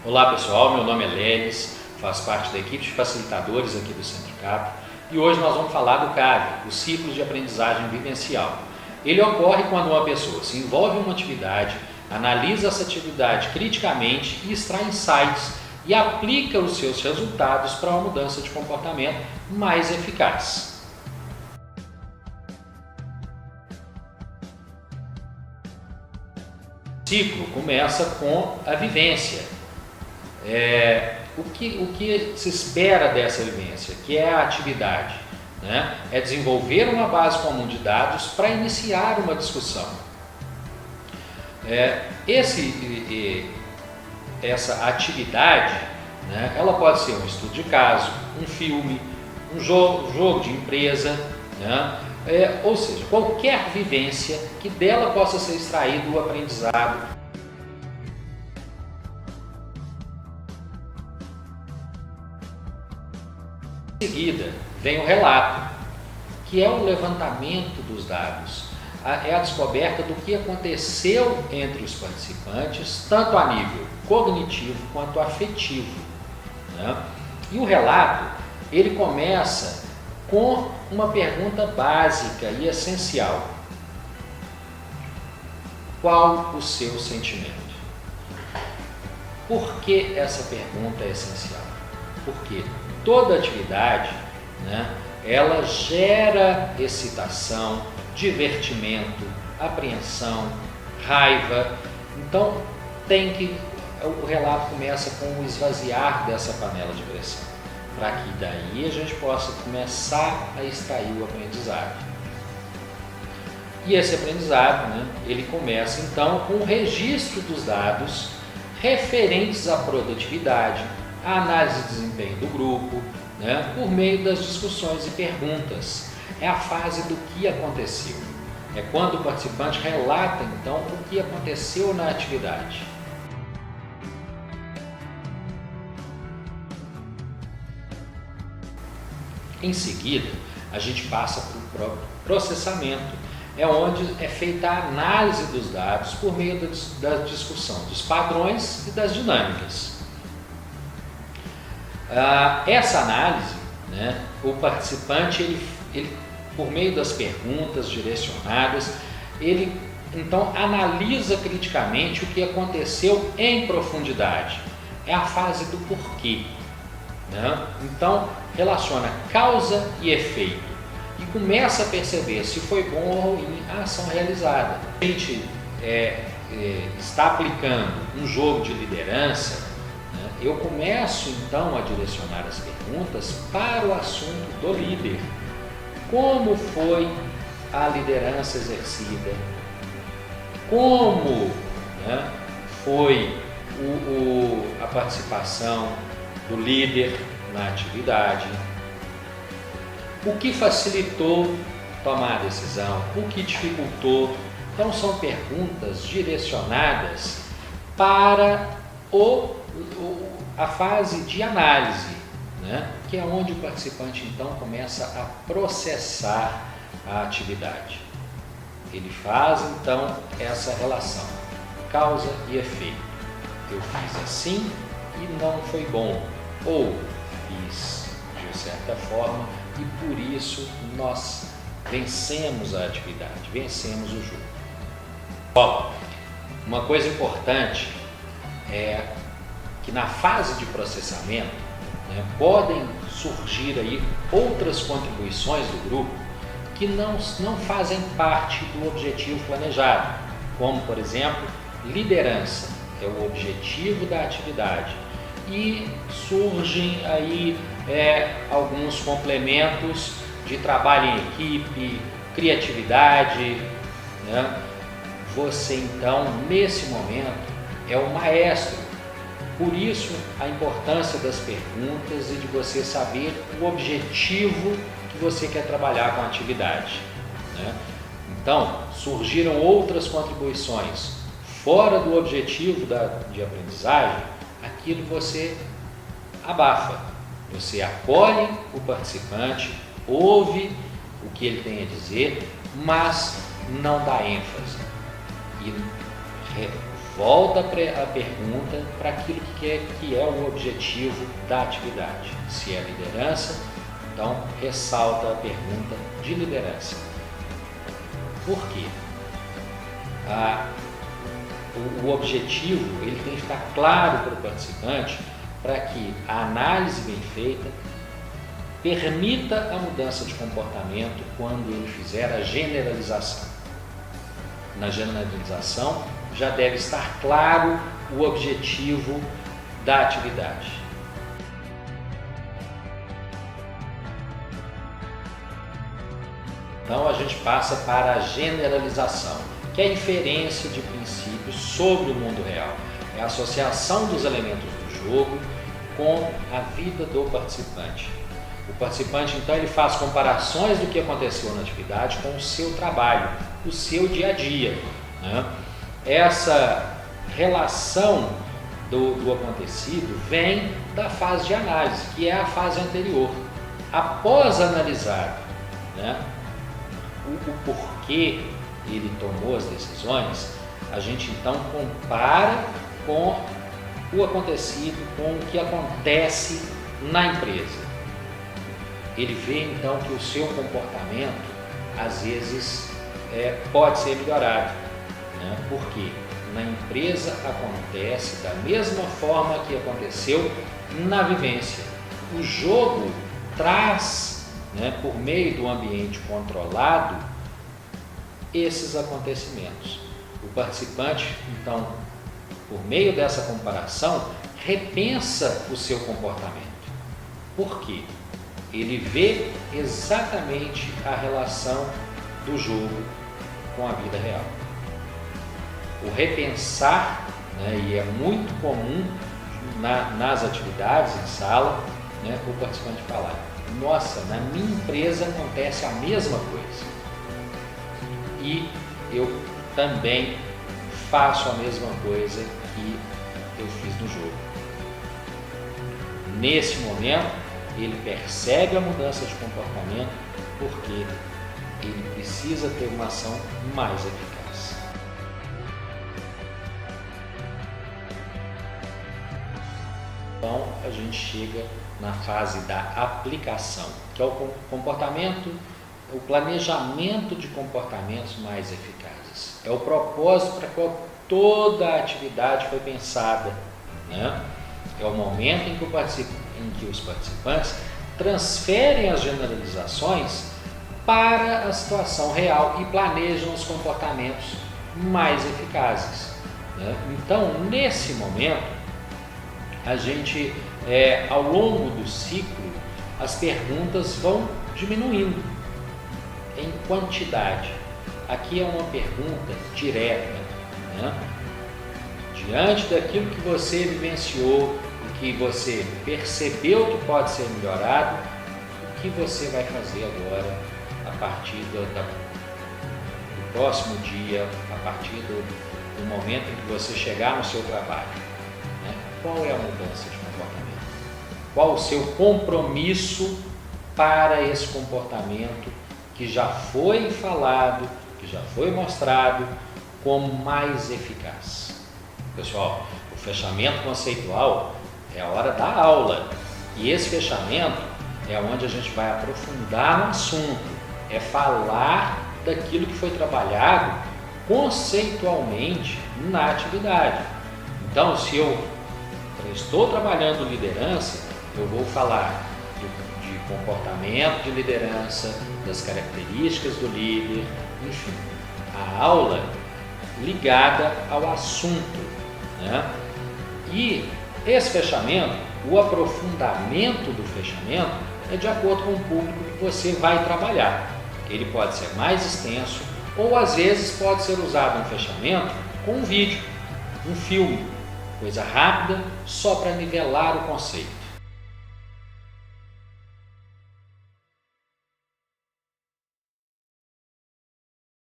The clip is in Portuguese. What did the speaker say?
Olá pessoal, meu nome é Lelis, faço parte da equipe de facilitadores aqui do Centro Cato e hoje nós vamos falar do CAV, o ciclo de aprendizagem vivencial. Ele ocorre quando uma pessoa se envolve em uma atividade, analisa essa atividade criticamente e extrai insights e aplica os seus resultados para uma mudança de comportamento mais eficaz. O ciclo começa com a vivência. O que se espera dessa vivência, que é a atividade, né? É desenvolver uma base comum de dados para iniciar uma discussão. Essa atividade, né, ela pode ser um estudo de caso, um filme, um jogo de empresa, né? Ou seja, qualquer vivência que dela possa ser extraído o aprendizado. Em seguida, vem o relato, que é o levantamento dos dados, é a descoberta do que aconteceu entre os participantes, tanto a nível cognitivo quanto afetivo, né? E o relato, ele começa com uma pergunta básica e essencial: qual o seu sentimento? Por que essa pergunta é essencial? Porque toda atividade, né, ela gera excitação, divertimento, apreensão, raiva. Então o relato começa com o esvaziar dessa panela de pressão, para que daí a gente possa começar a extrair o aprendizado. E esse aprendizado, né, ele começa então com o registro dos dados referentes à produtividade, a análise de desempenho do grupo, né, por meio das discussões e perguntas. É a fase do que aconteceu. É quando o participante relata, então, o que aconteceu na atividade. Em seguida, a gente passa para o próprio processamento. É onde é feita a análise dos dados por meio da discussão dos padrões e das dinâmicas. Essa análise, né, o participante, ele, por meio das perguntas direcionadas, ele então analisa criticamente o que aconteceu em profundidade. É a fase do porquê, né? Então, relaciona causa e efeito e começa a perceber se foi bom ou ruim a ação realizada. A gente está aplicando um jogo de liderança. Eu começo então a direcionar as perguntas para o assunto do líder. Como foi a liderança exercida? Como, né, foi a participação do líder na atividade? O que facilitou tomar a decisão? O que dificultou? Então são perguntas direcionadas para a fase de análise, né? Que é onde o participante então começa a processar a atividade. Ele faz então essa relação, causa e efeito. Eu fiz assim e não foi bom, ou fiz de certa forma e por isso nós vencemos a atividade, vencemos o jogo. Bom, uma coisa importante é que na fase de processamento, né, podem surgir aí outras contribuições do grupo que não fazem parte do objetivo planejado, como por exemplo, liderança é o objetivo da atividade e surgem aí alguns complementos de trabalho em equipe, criatividade, né? Você então nesse momento é o maestro. Por isso, a importância das perguntas e de você saber o objetivo que você quer trabalhar com a atividade, né? Então, surgiram outras contribuições fora do objetivo de aprendizagem, aquilo você abafa, você acolhe o participante, ouve o que ele tem a dizer, mas não dá ênfase. E volta a pergunta para aquilo que é o objetivo da atividade. Se é liderança, então ressalta a pergunta de liderança. Por quê? O objetivo ele tem que ficar claro para o participante para que a análise bem feita permita a mudança de comportamento quando ele fizer a generalização. Na generalização já deve estar claro o objetivo da atividade. Então a gente passa para a generalização, que é a inferência de princípios sobre o mundo real. É a associação dos elementos do jogo com a vida do participante. O participante, então, ele faz comparações do que aconteceu na atividade com o seu trabalho, o seu dia a dia, né? Essa relação do acontecido vem da fase de análise, que é a fase anterior. Após analisar, né, o porquê ele tomou as decisões, a gente então compara com o acontecido, com o que acontece na empresa. Ele vê então que o seu comportamento às vezes pode ser melhorado, né? Porque na empresa acontece da mesma forma que aconteceu na vivência. O jogo traz, né, por meio do ambiente controlado, esses acontecimentos. O participante, então, por meio dessa comparação, repensa o seu comportamento. Por quê? Ele vê exatamente a relação do jogo com a vida real. O repensar, né, e é muito comum nas atividades em sala, né, o participante falar: nossa, na minha empresa acontece a mesma coisa e eu também faço a mesma coisa que eu fiz no jogo. Nesse momento, ele percebe a mudança de comportamento porque ele precisa ter uma ação mais eficaz. Então, a gente chega na fase da aplicação, que é o comportamento, o planejamento de comportamentos mais eficazes. É o propósito para qual toda a atividade foi pensada, né? É o momento em que os participantes transferem as generalizações para a situação real e planejam os comportamentos mais eficazes, né? Então, nesse momento, a gente, ao longo do ciclo, as perguntas vão diminuindo em quantidade. Aqui é uma pergunta direta, né? Diante daquilo que você vivenciou, que você percebeu que pode ser melhorado, o que você vai fazer agora a partir do próximo dia, a partir do momento em que você chegar no seu trabalho, né? Qual é a mudança de comportamento? Qual o seu compromisso para esse comportamento que já foi falado, que já foi mostrado como mais eficaz? Pessoal, o fechamento conceitual é a hora da aula, e esse fechamento é onde a gente vai aprofundar no assunto, é falar daquilo que foi trabalhado conceitualmente na atividade. Então, se eu estou trabalhando liderança, eu vou falar de comportamento de liderança, das características do líder, enfim, a aula ligada ao assunto, né? E esse fechamento, o aprofundamento do fechamento é de acordo com o público que você vai trabalhar. Ele pode ser mais extenso ou às vezes pode ser usado um fechamento com um vídeo, um filme, coisa rápida, só para nivelar o conceito.